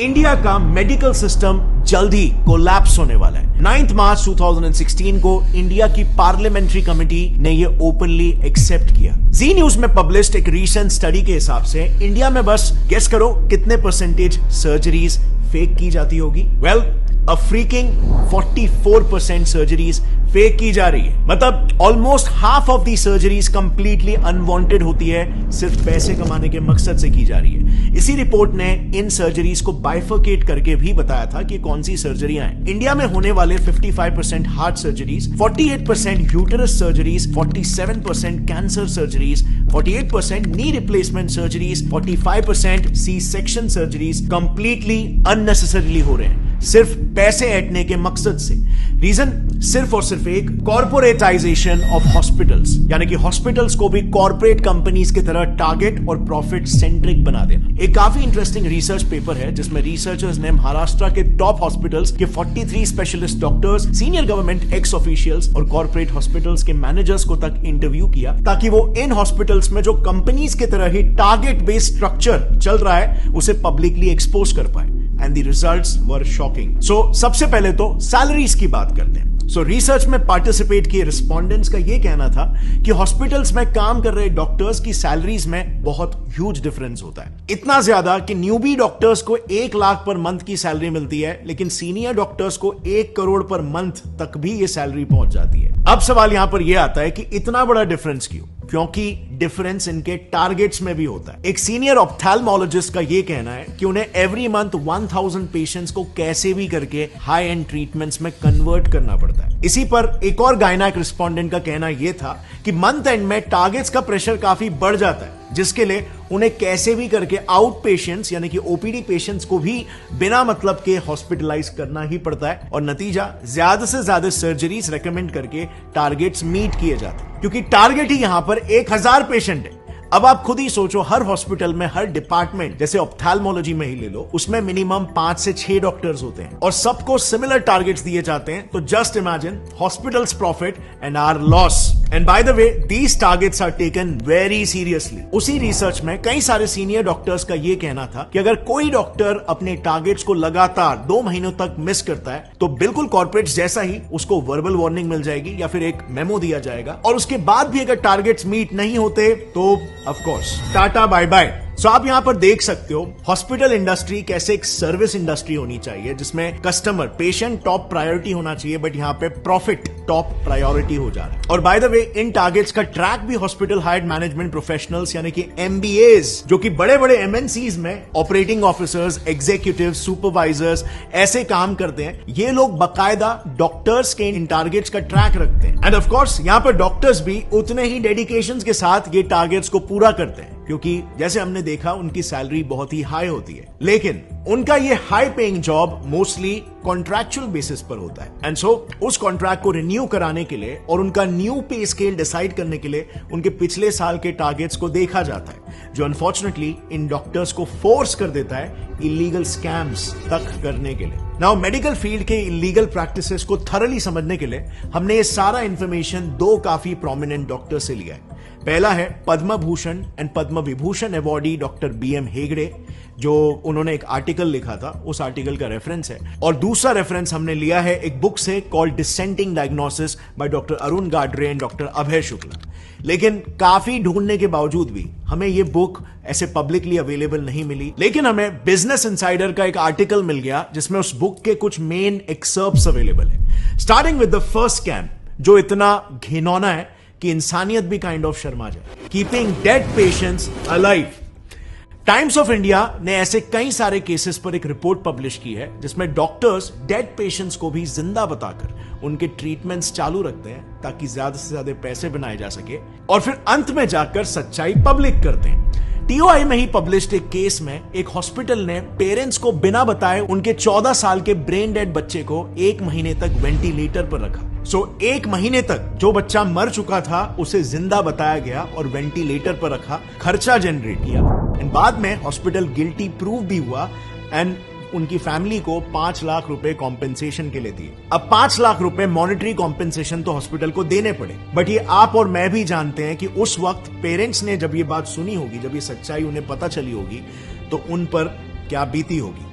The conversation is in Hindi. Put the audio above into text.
इंडिया का मेडिकल सिस्टम जल्द ही कोलैप्स होने वाला है। 9 मार्च 2016 को इंडिया की पार्लियामेंट्री कमेटी ने ये ओपनली एक्सेप्ट किया। जी न्यूज में पब्लिश्ड एक रीसेंट स्टडी के हिसाब से इंडिया में बस गेस करो कितने परसेंटेज सर्जरीज फेक की जाती होगी। वेल, अ फ्रीकिंग 44% सर्जरीज फेक की जा रही है। मतलब almost half of the surgeries completely unwanted होती है, सिर्फ पैसे कमाने के मकसद से की जा रही है। इसी रिपोर्ट ने इन सर्जरीज को बाइफर्केट करके भी बताया था कि कौन सी सर्जरियां हैं। इंडिया में होने वाले 55% heart surgeries, 48% uterus surgeries, 47% cancer surgeries, 48% knee replacement surgeries, 45% C section surgeries completely unnecessarily हो रहे हैं, सिर्फ पैसे ऐंठने के मकसद से। रीजन सिर्फ और सिर्फ एक, कॉर्पोरेटाइजेशन ऑफ हॉस्पिटल्स, यानी कि हॉस्पिटल्स को भी कॉर्पोरेट कंपनीज की तरह टारगेट और प्रॉफिट सेंट्रिक बना देना। एक काफी इंटरेस्टिंग रिसर्च पेपर है जिसमें रिसर्चर्स ने महाराष्ट्र के टॉप हॉस्पिटल्स के 43 specialist doctors, senior government x officials और कॉर्पोरेट हॉस्पिटल्स के मैनेजर्स को तक इंटरव्यू किया, ताकि वो इन हॉस्पिटल्स में जो कंपनीज की तरह ही टारगेट बेस्ड स्ट्रक्चर चल रहा है उसे पब्लिकली एक्सपोज कर पाए। And the results were shocking. So, सबसे पहले तो सैलरीज की बात करते हैं। रिसर्च में पार्टिसिपेट किए रिस्पोंडेंट्स का यह कहना था कि हॉस्पिटल्स में काम कर रहे डॉक्टर्स की सैलरीज में बहुत ह्यूज डिफरेंस होता है। इतना ज्यादा कि न्यूबी डॉक्टर्स को 1 लाख पर मंथ की सैलरी मिलती है, लेकिन सीनियर डॉक्टर्स को 1 करोड़ पर मंथ तक भी ये सैलरी पहुंच जाती है। अब सवाल यहां पर यह आता है कि इतना बड़ा डिफरेंस क्यों? क्योंकि डिफरेंस इनके टारगेट्स में भी होता है। एक सीनियर ऑप्थेल्मोलॉजिस्ट का यह कहना है कि उन्हें एवरी मंथ 1000 पेशेंट्स को कैसे भी करके हाई एंड ट्रीटमेंट्स में कन्वर्ट करना पड़ता है। इसी पर एक और गायनेक रिस्पोंडेंट का कहना यह था कि मंथ एंड में टारगेट्स का प्रेशर काफी बढ़ जाता है, जिसके लिए उन्हें कैसे भी करके आउट पेशेंट्स यानी कि ओपीडी पेशेंट्स को भी बिना मतलब के हॉस्पिटलाइज करना ही पड़ता है, और नतीजा ज्यादा से ज्यादा सर्जरीज रेकमेंड करके टारगेट्स मीट किए जाते हैं, क्योंकि टारगेट ही यहां पर 1000 पेशेंट है। अब आप खुद ही सोचो, हर हॉस्पिटल में, हर डिपार्टमेंट, जैसे ऑप्थेल्मोलॉजी में ही ले लो, उसमें मिनिमम 5 से 6 डॉक्टर्स होते हैं और सबको सिमिलर टारगेट्स दिए जाते हैं। तो just imagine hospitals profit and our loss. And by the way, these targets are taken very seriously. उसी रिसर्च में कई सारे सीनियर डॉक्टर्स का यह कहना था कि अगर कोई डॉक्टर अपने टारगेट्स को लगातार 2 महीनों तक मिस करता है तो बिल्कुल कॉर्पोरेट जैसा ही उसको वर्बल वार्निंग मिल जाएगी या फिर एक मेमो दिया जाएगा, और उसके बाद भी अगर टारगेट्स मीट नहीं होते तो of course ta-ta bye bye. So आप यहां पर देख सकते हो हॉस्पिटल इंडस्ट्री कैसे एक सर्विस इंडस्ट्री होनी चाहिए, जिसमें कस्टमर, पेशेंट टॉप प्रायोरिटी होना चाहिए, बट यहां पे प्रॉफिट टॉप प्रायोरिटी हो जा रहा है। और bye the way, in targets का ट्रैक भी हॉस्पिटल हायर्ड मैनेजमेंट प्रोफेशनल्स यानी कि एमबीएस, जो कि बड़े बड़े एमएनसीज में ऑपरेटिंग ऑफिसर्स, एग्जीक्यूटिव, सुपरवाइजर्स ऐसे काम करते हैं। ये लोग बकायदा डॉक्टर्स के इन टारगेट्स का ट्रैक रखते हैं, एंड ऑफ कोर्स यहां पर डॉक्टर्स भी उतने ही डेडिकेशन के साथ ये टारगेट्स को पूरा करते हैं, क्योंकि जैसे हमने देखा उनकी सैलरी बहुत ही हाई होती है। लेकिन उनका ये high paying job mostly contractual basis पर होता है, एंड सो उस कॉन्ट्रैक्ट को रिन्यू कराने के लिए और उनका न्यू पे स्केल डिसाइड करने के लिए उनके पिछले साल के टारगेट्स को देखा जाता है, जो अनफॉर्चुनेटली इन डॉक्टर्स को फोर्स कर देता है इलीगल स्कैम्स तक करने के लिए। नाउ, मेडिकल फील्ड के इलीगल प्रैक्टिसेस को थरली समझने के लिए हमने ये सारा इंफॉर्मेशन 2 काफी प्रोमिनेंट डॉक्टर से लिया है। पहला है Padma Bhushan and Padma Vibhushan awardee doctor BM Hegde, जो उन्होंने एक आर्टिकल लिखा था, उस आर्टिकल का रेफरेंस है। और दूसरा रेफरेंस हमने लिया है एक बुक से called Dissenting Diagnosis by doctor Arun Gadre and doctor Abhay Shukla. लेकिन काफी ढूंढने के बावजूद भी हमें यह बुक ऐसे पब्लिकली अवेलेबल नहीं मिली, लेकिन हमें बिजनेस इनसाइडर का एक आर्टिकल मिल गया जिसमें उस बुक के कुछ मेन एक्सर्प्ट्स अवेलेबल है। Starting with the first scam, जो इतना घिनौना है कि इंसानियत भी काइंड ऑफ शर्मा जाए। Keeping dead patients alive. Times of India ने ऐसे कई सारे केसेस पर एक रिपोर्ट पब्लिश की है जिसमें डॉक्टर्स डेड पेशेंट्स को भी जिंदा बताकर उनके ट्रीटमेंट्स चालू रखते हैं, ताकि ज्यादा से ज्यादा पैसे बनाए जा सके, और फिर अंत में जाकर सच्चाई पब्लिक करते हैं। टीओआई में ही पब्लिश्ड एक केस में एक हॉस्पिटल ने पेरेंट्स को बिना बताए उनके 14 साल के ब्रेन डेड बच्चे को 1 महीने तक वेंटिलेटर पर रखा। 1 महीने तक जो बच्चा मर चुका था उसे जिंदा बताया गया और वेंटिलेटर पर रखा, खर्चा जनरेट किया, एंड बाद में हॉस्पिटल गिल्टी प्रूव भी हुआ, एंड उनकी फैमिली को 5 लाख रुपए कॉम्पेंसेशन के लिए दिए। अब 5 लाख रुपए मॉनेटरी कॉम्पेंसेशन तो हॉस्पिटल को देने पड़े, बट ये आप और मैं भी जानते हैं कि उस वक्त पेरेंट्स ने जब ये बात सुनी होगी, जब ये सच्चाई उन्हें पता चली होगी, तो उन पर क्या बीती होगी।